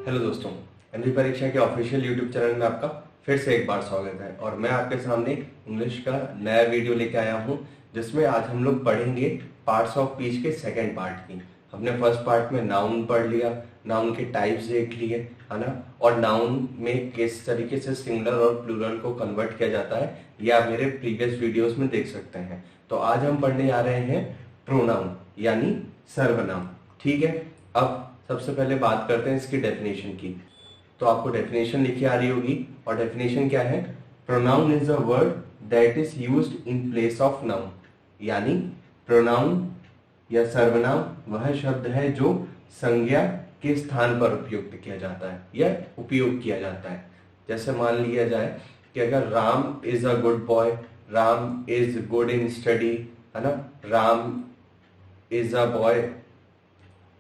Hello दोस्तों, N V परीक्षा के ऑफिशियल यूट्यूब चैनल में आपका फिर से एक बार स्वागत है। और मैं आपके सामने इंग्लिश का नया वीडियो लेके आया हूं, जिसमें आज हम लोग पढ़ेंगे पार्ट्स ऑफ स्पीच के सेकंड पार्ट की। हमने फर्स्ट पार्ट में नाउन पढ़ लिया, नाउन के टाइप्स देख लिए, है ना। और नाउन में किस तरीके से सिंगुलर और प्लूरल को कन्वर्ट किया जाता है, ये आप मेरे प्रीवियस वीडियोज में देख सकते हैं। तो आज हम पढ़ने जा रहे हैं प्रोनाउन यानी सर्वनाम। ठीक है, अब सबसे पहले बात करते हैं इसकी डेफिनेशन की। तो आपको डेफिनेशन लिखी आ रही होगी, और डेफिनेशन क्या है? Pronoun is a word that is used in place of noun. यानी प्रोनाउन या सर्वनाम वह शब्द है जो संज्ञा के स्थान पर उपयुक्त किया जाता है या उपयोग किया जाता है। जैसे मान लिया जाए कि अगर Ram is a good boy, Ram is good in study, है ना, राम इज अ बॉय।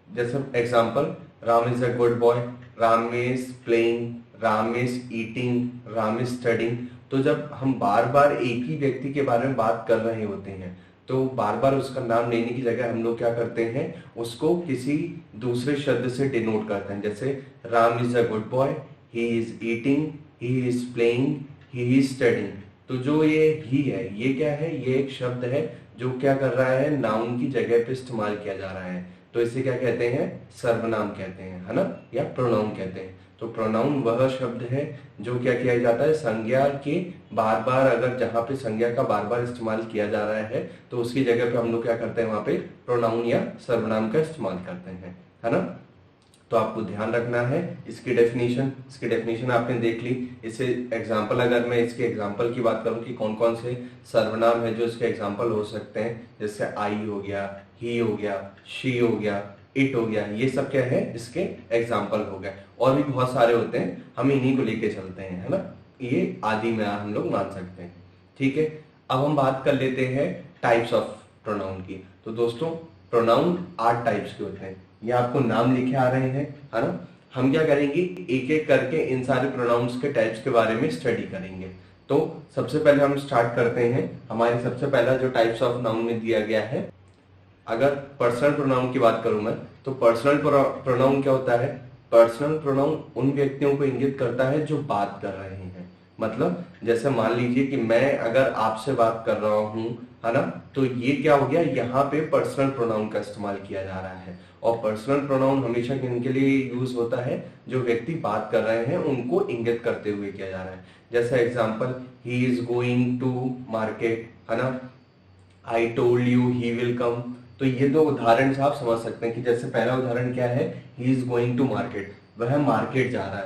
जैसे example, Ram is a good boy, Ram is playing, Ram is eating, Ram is studying. तो जब हम बार बार एक ही व्यक्ति के बारे में बात कर रहे होते हैं, तो बार बार उसका नाम लेने की जगह हम लोग क्या करते हैं, उसको किसी दूसरे शब्द से डिनोट करते हैं। जैसे Ram is a good boy, he is eating, he is playing, he is studying. तो जो ये ही है, ये क्या है? ये एक शब्द है जो क्या कर रहा है, नाउन की जगह पे इस्तेमाल किया जा रहा है। तो इसे क्या कहते हैं? सर्वनाम कहते हैं, है ना, या प्रोनाउन कहते हैं। तो प्रोनाउन वह शब्द है जो क्या किया जाता है, संज्ञा के बार बार, अगर जहां पे संज्ञा का बार बार इस्तेमाल किया जा रहा है तो उसकी जगह पे हम लोग क्या करते हैं, वहां पे प्रोनाउन या सर्वनाम का इस्तेमाल करते हैं, है ना। तो आपको ध्यान रखना है इसकी डेफिनेशन आपने देख ली। इसे एग्जाम्पल, अगर मैं इसके एग्जाम्पल की बात करूं कि कौन कौन से सर्वनाम है जो इसके एग्जाम्पल हो सकते हैं, जैसे आई हो गया, ही हो गया, शी हो गया, इट हो गया, ये सब क्या है, इसके एग्जाम्पल हो गए। और भी बहुत सारे होते हैं, हम इन्हीं को लेके चलते हैं, है ना। ये आदि में हम लोग मान सकते हैं। ठीक है, अब हम बात कर लेते हैं टाइप्स ऑफ प्रोनाउन की। तो दोस्तों, प्रोनाउन 8 टाइप्स के होते हैं। ये आपको नाम लिखे आ रहे हैं, है ना। हम क्या करेंगे, एक एक करके इन सारे प्रोनाउंस के टाइप्स के बारे में स्टडी करेंगे। तो सबसे पहले हम स्टार्ट करते हैं। हमारे सबसे पहला जो टाइप्स ऑफ नाउन में दिया गया है, अगर पर्सनल प्रोनाउन की बात करूं मैं, तो पर्सनल प्रोनाउन क्या होता है? पर्सनल प्रोनाउन उन व्यक्तियों को इंगित करता है जो बात कर रहे हैं। मतलब जैसे मान लीजिए कि मैं अगर आपसे बात कर रहा हूं, है ना, तो ये क्या हो गया, यहाँ पे पर्सनल प्रोनाउन का इस्तेमाल किया जा रहा है। और पर्सनल प्रोनाउन हमेशा किनके लिए यूज होता है? जो व्यक्ति बात कर रहे हैं उनको इंगित करते हुए किया जा रहा है। जैसे example, he is going to market, है ना, I told you he will come. तो ये दो उदाहरण से आप समझ सकते हैं कि जैसे पहला उदाहरण क्या है, he is going to market, वह मार्केट जा रहा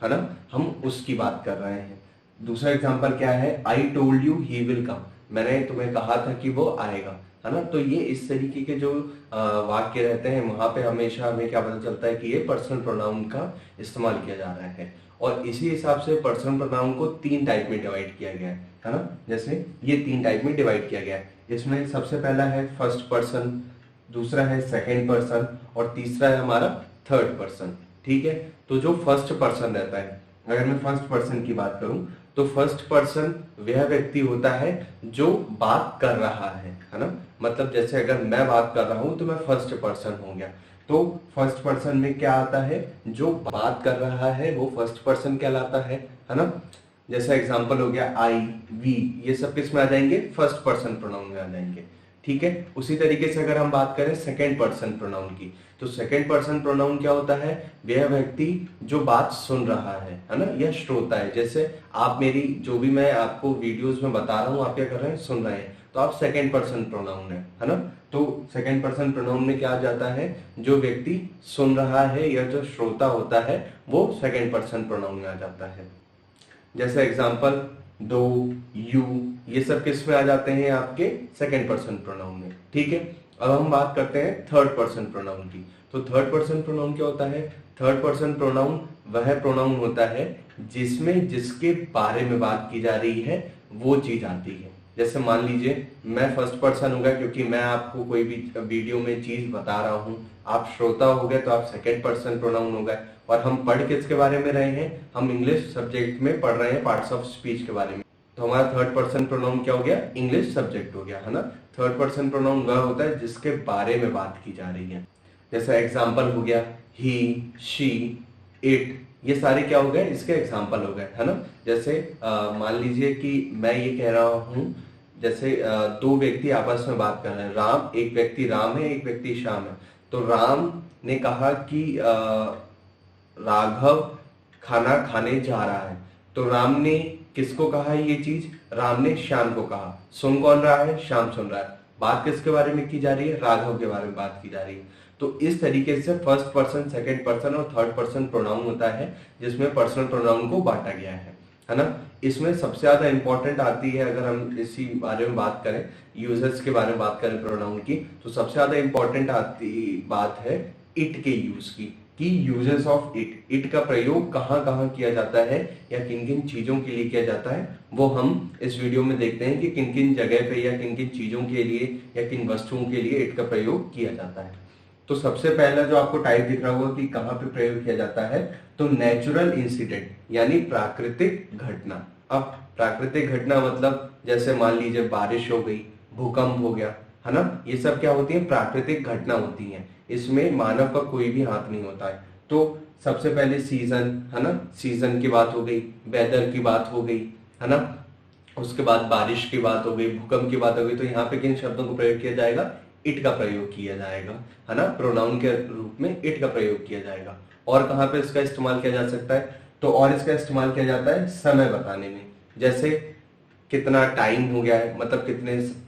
है ना, हम उसकी बात कर रहे हैं। दूसरा एग्जांपल क्या है, आई टोल्ड यू ही विल कम, मैंने तुम्हें कहा था कि वो आएगा, है ना। तो ये इस तरीके के जो वाक्य रहते हैं, वहां पे हमेशा हमें क्या पता चलता है कि ये पर्सनल प्रोनाउन का इस्तेमाल किया जा रहा है। और इसी हिसाब से पर्सनल प्रोनाउन को 3 टाइप में डिवाइड किया गया है ना। जैसे ये 3 टाइप में डिवाइड किया गया है। इसमें सबसे पहला है फर्स्ट पर्सन, दूसरा है सेकंड पर्सन, और तीसरा है हमारा थर्ड पर्सन। ठीक है, तो जो फर्स्ट पर्सन रहता है, अगर मैं फर्स्ट पर्सन की बात करूं, तो फर्स्ट पर्सन वह व्यक्ति होता है जो बात कर रहा है ना। मतलब जैसे अगर मैं बात कर रहा हूं तो मैं फर्स्ट पर्सन हो गया। तो फर्स्ट पर्सन में क्या आता है, जो बात कर रहा है वो फर्स्ट पर्सन कहलाता है ना। जैसा एग्जांपल हो गया आई, वी, ये सब किस में आ जाएंगे? फर्स्ट पर्सन प्रोनाउन में आ जाएंगे। ठीक है, उसी तरीके से अगर हम बात करें सेकंड पर्सन प्रोनाउन की, तो सेकंड पर्सन प्रोनाउन क्या होता है? वह व्यक्ति जो बात सुन रहा है ना, या श्रोता है। जैसे आप मेरी जो भी मैं आपको वीडियोस में बता रहा हूं, आप क्या कर रहे हैं, सुन रहे हैं, तो आप सेकंड पर्सन प्रोनाउन है ना। तो सेकंड पर्सन प्रोनाउन में क्या आ जाता है, जो व्यक्ति सुन रहा है या जो श्रोता होता है वो सेकंड पर्सन प्रोनाउन में आ जाता है। जैसे एग्जांपल, दो, यू, ये सब किस में आ जाते हैं? आपके सेकंड पर्सन प्रोनाउन में। ठीक है, अब हम बात करते हैं थर्ड पर्सन प्रोनाउन की। तो थर्ड पर्सन प्रोनाउन क्या होता है? थर्ड पर्सन प्रोनाउन वह प्रोनाउन होता है जिसमें जिसके बारे में बात की जा रही है वो चीज आती है। जैसे मान लीजिए मैं फर्स्ट पर्सन होगा क्योंकि मैं आपको कोई भी वीडियो में चीज बता रहा हूं, आप श्रोता हो गए तो आप सेकंड पर्सन प्रोनाउन हो गए। और हम पढ़ किसके बारे में रहे हैं? हम इंग्लिश सब्जेक्ट में पढ़ रहे हैं पार्ट्स ऑफ स्पीच के बारे में। तो हमारा थर्ड पर्सन प्रोनाउन क्या हो गया? इंग्लिश सब्जेक्ट हो गया, है ना। थर्ड पर्सन प्रोनाउन वह होता है जिसके बारे में बात की जा रही है। जैसा एग्जाम्पल हो गया, ही, शी, इट, ये सारे क्या हो गए, इसके एग्जाम्पल हो गए, है ना। जैसे मान लीजिए कि मैं ये कह रहा हूं, जैसे दो व्यक्ति आपस में बात कर रहे हैं, एक व्यक्ति राम है, एक व्यक्ति श्याम है। तो राम ने कहा कि राघव खाना खाने जा रहा है। तो राम ने किसको कहा है ये चीज, राम ने श्याम को कहा। सुन कौन रहा है, श्याम सुन रहा है। बात किसके बारे में की जा रही है, राघव के बारे में बात की जा रही है। तो इस तरीके से फर्स्ट पर्सन, सेकंड पर्सन और थर्ड पर्सन प्रोनाउन होता है, जिसमें पर्सनल प्रोनाउन को बांटा गया है ना। इसमें सबसे ज्यादा इंपॉर्टेंट आती है, अगर हम इसी बारे में बात करें, यूजर्स के बारे में बात करें प्रोनाउन की, तो सबसे ज्यादा इंपॉर्टेंट आती बात है इट के यूज की, कि यूजेस ऑफ इट, इट का प्रयोग कहाँ कहाँ किया जाता है या किन किन चीजों के लिए किया जाता है, वो हम इस वीडियो में देखते हैं कि किन किन जगह पे या किन किन चीजों के लिए या किन वस्तुओं के लिए इट का प्रयोग किया जाता है। तो सबसे पहला जो आपको टाइप दिख रहा होगा कि कहाँ पे प्रयोग किया जाता है, तो नेचुरल इंसिडेंट यानी प्राकृतिक घटना। अब प्राकृतिक घटना मतलब जैसे मान लीजिए बारिश हो गई, भूकंप हो गया, है ना, ये सब क्या होती है, प्राकृतिक घटना होती है। इसमें मानव का कोई भी हाथ नहीं होता है। तो सबसे पहले सीजन, है ना, सीजन की बात हो गई, वेदर की बात हो गई, है ना, उसके बाद बारिश की बात हो गई, भूकंप की बात हो गई। तो यहाँ पे किन शब्दों को प्रयोग किया जाएगा, इट का प्रयोग किया जाएगा, है ना, प्रोनाउन के रूप में इट का प्रयोग किया जाएगा। और कहाँ पे इसका इस्तेमाल किया जा सकता है, तो और इसका इस्तेमाल किया जाता है समय बताने में। जैसे कितना टाइम हो गया है, मतलब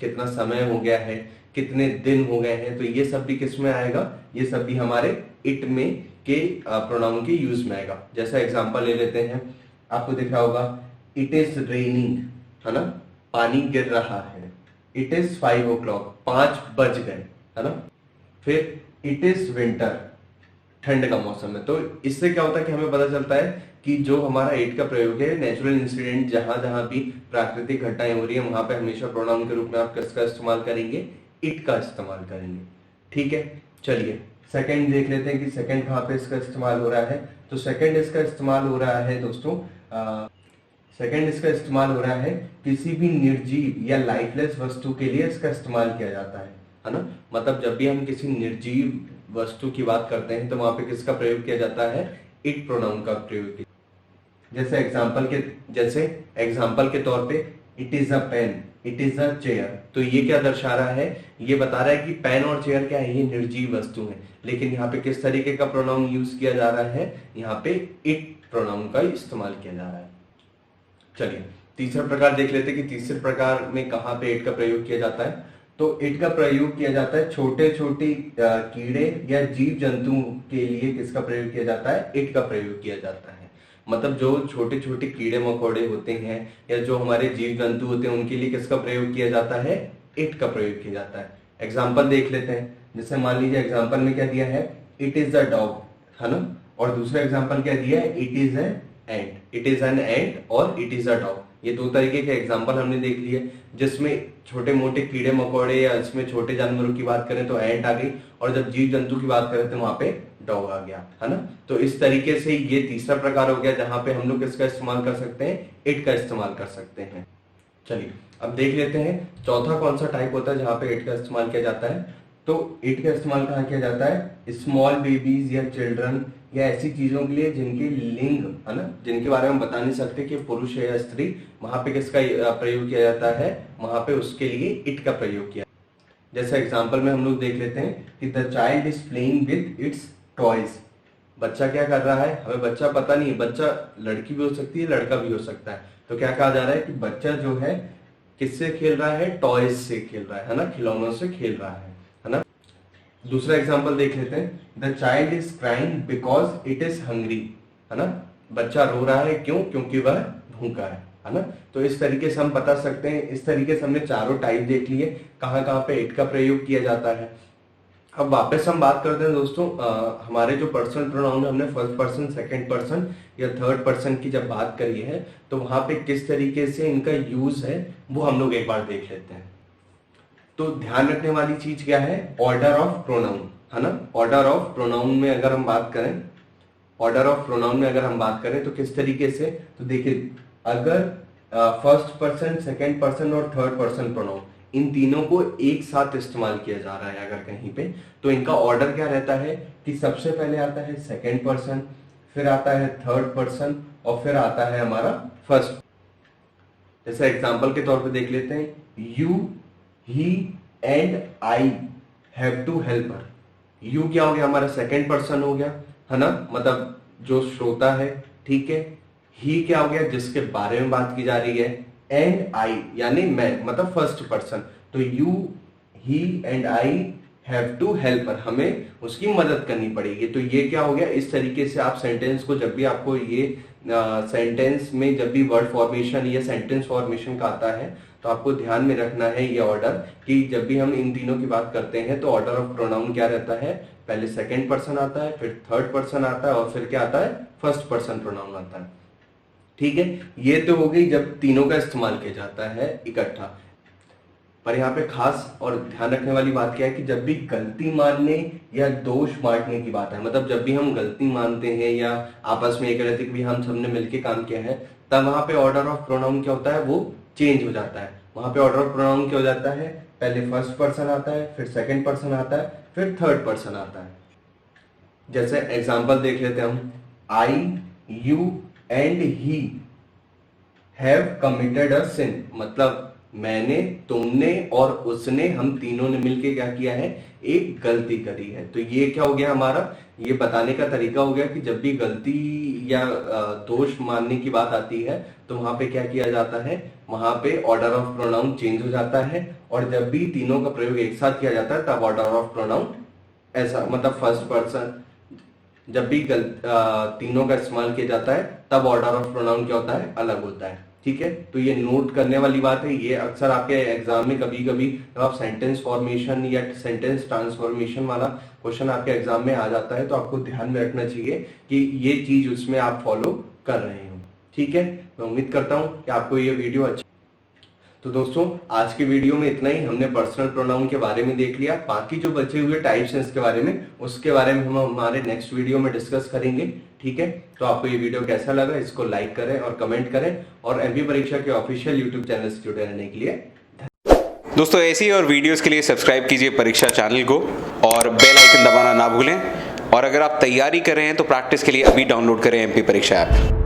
कितना समय हो गया है, कितने दिन हो गए हैं, तो ये सब भी किस में आएगा, ये सब भी हमारे इट में के प्रोनाउन के यूज में आएगा। जैसा एग्जांपल ले लेते हैं, आपको दिख रहा होगा इट इज रेनिंग, है ना, पानी गिर रहा है। इट इज 5 o'clock, 5 बज गए, है ना। फिर इट इज विंटर, ठंड का मौसम है। तो इससे क्या होता है कि हमें पता चलता है कि जो हमारा इट का प्रयोग है, नेचुरल इंसिडेंट, जहां जहां भी प्राकृतिक घटनाएं हो रही है वहां पे हमेशा प्रोनाउन के रूप में आप किसका इस्तेमाल करेंगे, इट का इस्तेमाल करेंगे। ठीक है, चलिए सेकंड देख लेते हैं कि सेकंड कहाँ पे इसका इस्तेमाल हो रहा है। तो सेकंड इसका इस्तेमाल हो रहा है दोस्तों, सेकंड इसका इस्तेमाल हो रहा है किसी भी निर्जीव या लाइफलेस वस्तु के लिए इसका इस्तेमाल किया जाता है ना। मतलब जब भी हम किसी निर्जीव वस्तु की बात करते हैं तो वहां पे किसका प्रयोग किया जाता है, इट प्रोनाउन का प्रयोग किया। जैसे एग्जाम्पल के तौर पे it is a pen, it is a chair. तो ये क्या दर्शा रहा है, ये बता रहा है कि पेन और चेयर क्या है, ये निर्जीव वस्तु है। लेकिन यहाँ पे किस तरीके का प्रोनाउन यूज किया जा रहा है, यहाँ पे इट प्रोनाउन का इस्तेमाल किया जा रहा है। चलिए तीसरा प्रकार देख लेते हैं कि तीसरे प्रकार में कहाँ पे इट का प्रयोग किया जाता है। तो इट का प्रयोग किया जाता है छोटे छोटे कीड़े या जीव जंतु के लिए किसका प्रयोग किया जाता है, इट का प्रयोग किया जाता है। मतलब जो छोटे छोटे कीड़े मकोड़े होते हैं या जो हमारे जीव जंतु होते हैं उनके लिए किसका प्रयोग किया जाता है, इट का प्रयोग किया जाता है। एग्जाम्पल देख लेते हैं, जैसे मान लीजिए एग्जाम्पल में क्या दिया है, इट इज अ डॉग, है ना, और दूसरा एग्जाम्पल क्या दिया है, it is an ant, it is an ant और इट इज अ डॉग। ये दो तरीके के एग्जाम्पल हमने देख लिए, जिसमें छोटे मोटे कीड़े मकोड़े या इसमें छोटे जानवरों की बात करें तो एंट आ गई, और जब जीव जंतु की बात करें तो वहां पे डॉग आ गया, है ना। तो इस तरीके से ये तीसरा प्रकार हो गया जहां पे हम लोग इसका इस्तेमाल कर सकते हैं, इट का इस्तेमाल कर सकते हैं। चलिए अब देख लेते हैं चौथा कौन सा टाइप होता है जहां पे इट का इस्तेमाल किया जाता है। तो इट का इस्तेमाल कहाँ किया जाता है, स्मॉल बेबीज या चिल्ड्रन या ऐसी चीजों के लिए जिनके लिंग, है ना, जिनके बारे में बता नहीं सकते कि पुरुष है या स्त्री, वहां पे किसका प्रयोग किया जाता है, वहां पे उसके लिए इट का प्रयोग किया। जैसे एग्जाम्पल में हम लोग देख लेते हैं कि the child is playing with its toys. बच्चा क्या कर रहा है, हमें बच्चा पता नहीं है, बच्चा लड़की भी हो सकती है, लड़का भी हो सकता है। तो क्या कहा जा रहा है कि बच्चा जो है किससे खेल रहा है, टॉयज से खेल रहा है ना, खिलौनों से खेल रहा है ना। दूसरा एग्जाम्पल देख लेते हैं, the child is crying because it is hungry, है ना, बच्चा रो रहा है क्यों, क्योंकि वह भूखा है ना। तो इस तरीके से हम बता सकते हैं, इस तरीके से हमने चारों टाइप देख लिए कहाँ कहाँ पे इट का प्रयोग किया जाता है। अब वापस हम बात करते हैं दोस्तों, हमारे जो पर्सनल प्रोनाउन है, हमने फर्स्ट पर्सन, सेकंड पर्सन या थर्ड पर्सन की जब बात करी है तो वहां पे किस तरीके से इनका यूज है वो हम लोग एक बार देख लेते हैं। तो ध्यान रखने वाली चीज क्या है, ऑर्डर ऑफ प्रोनाउन, है ना। ऑर्डर ऑफ प्रोनाउन में अगर हम बात करें, ऑर्डर ऑफ प्रोनाउन में अगर हम बात करें तो किस तरीके से, तो देखिए अगर फर्स्ट पर्सन, सेकंड पर्सन और थर्ड पर्सन प्रोनाउन इन तीनों को एक साथ इस्तेमाल किया जा रहा है अगर कहीं पे, तो इनका ऑर्डर क्या रहता है कि सबसे पहले आता है सेकंड पर्सन, फिर आता है थर्ड पर्सन और फिर आता है हमारा फर्स्ट। जैसे एग्जांपल के तौर पे देख लेते हैं, you, he and I have to help her. You क्या हो गया, हमारा सेकंड पर्सन हो गया, है ना, मतलब जो श्रोता है, ठीक है। ही क्या हो गया, जिसके बारे में बात की जा रही है। एंड आई यानी मैं, मतलब फर्स्ट पर्सन। तो you, he and I have to help her, हमें उसकी मदद करनी पड़ेगी। तो ये क्या हो गया, इस तरीके से आप सेंटेंस को, जब भी आपको ये सेंटेंस में जब भी वर्ड फॉर्मेशन या सेंटेंस फॉर्मेशन का आता है तो आपको ध्यान में रखना है ये ऑर्डर, कि जब भी हम इन तीनों की बात करते हैं तो ऑर्डर ऑफ प्रोनाउन क्या रहता है, पहले सेकंड पर्सन आता है, फिर थर्ड पर्सन आता है और फिर क्या आता है, फर्स्ट पर्सन प्रोनाउन आता है। ठीक है, ये तो हो गई जब तीनों का इस्तेमाल किया जाता है इकट्ठा। पर यहाँ पे खास और ध्यान रखने वाली बात क्या है कि जब भी गलती मानने या दोष बांटने की बात है, मतलब जब भी हम गलती मानते हैं या आपस में ये कहते हैं कि हम सबने मिलकर काम किया है, तब वहां पे ऑर्डर ऑफ प्रोनाउन क्या होता है, वो चेंज हो जाता है। वहां पे ऑर्डर ऑफ प्रोनाउन क्या हो जाता है, पहले फर्स्ट पर्सन आता है, फिर सेकंड पर्सन आता है, फिर थर्ड पर्सन आता है। जैसे एग्जांपल देख लेते हैं हम, I, you and he have committed a sin, मतलब मैंने, तुमने और उसने, हम तीनों ने मिलके क्या किया है, एक गलती करी है। तो ये क्या हो गया हमारा, ये बताने का तरीका हो गया कि जब भी गलती या दोष मानने की बात आती है तो वहां पे क्या किया जाता है, वहां पे ऑर्डर ऑफ प्रोनाउन चेंज हो जाता है। और जब भी तीनों का प्रयोग एक साथ किया जाता है तब ऑर्डर ऑफ प्रोनाउन ऐसा, मतलब फर्स्ट पर्सन, जब भी तीनों का इस्तेमाल किया जाता है तब ऑर्डर ऑफ प्रोनाउन क्या होता है, अलग होता है। ठीक है, तो ये नोट करने वाली बात है। ये अक्सर आपके एग्जाम में कभी कभी जब आप सेंटेंस फॉर्मेशन या सेंटेंस ट्रांसफॉर्मेशन वाला क्वेश्चन आपके एग्जाम में आ जाता है तो आपको ध्यान में रखना चाहिए कि ये चीज उसमें आप फॉलो कर रहे हो। ठीक है, मैं उम्मीद करता हूं कि आपको ये वीडियो अच्छी। तो दोस्तों आज के वीडियो में इतना ही। हमने पर्सनल प्रोनाउन के बारे में देख लिया, बाकी जो बचे हुए टाइप्स हैं इसके बारे में, उसके बारे में हम हमारे नेक्स्ट वीडियो में डिस्कस करेंगे। ठीक है, तो आपको ये वीडियो कैसा लगा, इसको लाइक करें और कमेंट करें, और एमपी परीक्षा के ऑफिशियल यूट्यूब चैनल से जुड़े रहने के लिए। दोस्तों ऐसी और वीडियोस के लिए सब्सक्राइब कीजिए परीक्षा चैनल को और बेल आइकन दबाना ना भूलें। और अगर आप तैयारी कर रहे हैं तो प्रैक्टिस के लिए अभी डाउनलोड करें एमपी परीक्षा ऐप।